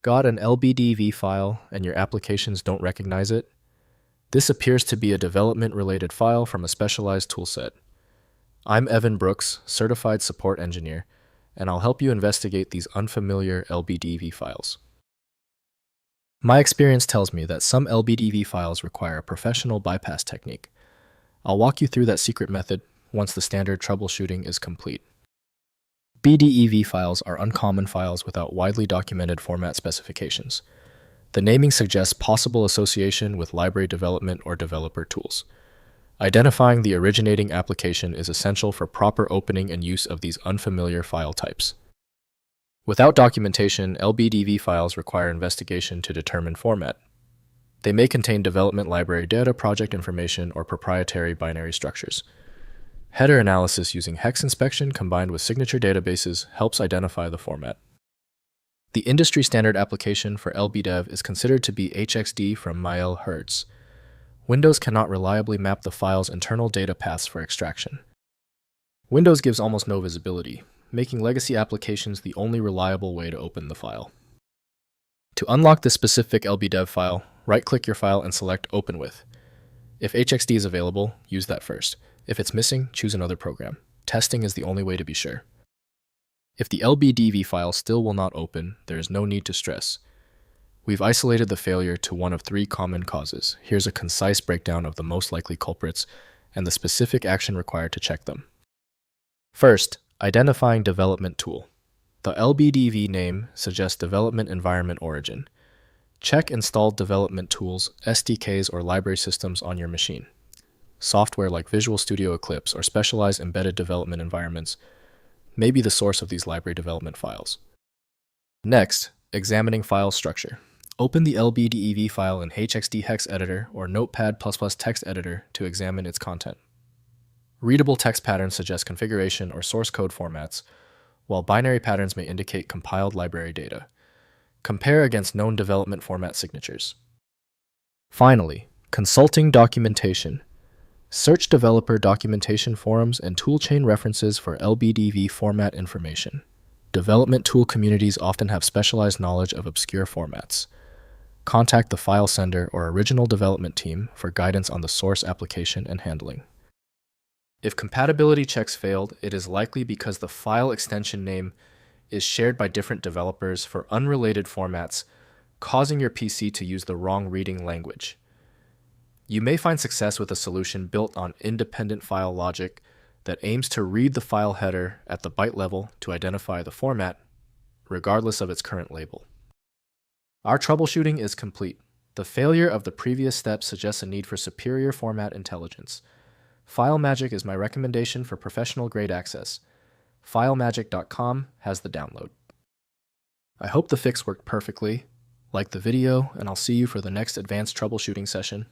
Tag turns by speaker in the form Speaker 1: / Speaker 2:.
Speaker 1: Got an LBDEV file and your applications don't recognize it? This appears to be a development-related file from a specialized toolset. I'm Evan Brooks, Certified Support Engineer, and I'll help you investigate these unfamiliar LBDEV files. My experience tells me that some LBDEV files require a professional bypass technique. I'll walk you through that secret method once the standard troubleshooting is complete. BDEV files are uncommon files without widely documented format specifications. The naming suggests possible association with library development or developer tools. Identifying the originating application is essential for proper opening and use of these unfamiliar file types. Without documentation, LBDEV files require investigation to determine format. They may contain development library data, project information, or proprietary binary structures. Header analysis using hex inspection combined with signature databases helps identify the format. The industry standard application for LBDEV is considered to be HXD from MyLHertz. Windows cannot reliably map the file's internal data paths for extraction. Windows gives almost no visibility, making legacy applications the only reliable way to open the file. To unlock this specific LBDEV file, right-click your file and select Open With. If HXD is available, use that first. If it's missing, choose another program. Testing is the only way to be sure. If the LBDEV file still will not open, there is no need to stress. We've isolated the failure to one of 3 common causes. Here's a concise breakdown of the most likely culprits and the specific action required to check them. First, identifying development tool. The LBDEV name suggests development environment origin. Check installed development tools, SDKs, or library systems on your machine. Software like Visual Studio Eclipse or specialized embedded development environments may be the source of these library development files. Next, examining file structure. Open the LBDEV file in HXD hex editor or Notepad++ text editor to examine its content. Readable text patterns suggest configuration or source code formats, while binary patterns may indicate compiled library data. Compare against known development format signatures. Finally, consulting documentation. Search developer documentation forums and toolchain references for LBDEV format information. Development tool communities often have specialized knowledge of obscure formats. Contact the file sender or original development team for guidance on the source application and handling. If compatibility checks failed, it is likely because the file extension name is shared by different developers for unrelated formats, causing your PC to use the wrong reading language. You may find success with a solution built on independent file logic that aims to read the file header at the byte level to identify the format, regardless of its current label. Our troubleshooting is complete. The failure of the previous step suggests a need for superior format intelligence. FileMagick is my recommendation for professional-grade access. FileMagick.com has the download. I hope the fix worked perfectly. Like the video, and I'll see you for the next advanced troubleshooting session.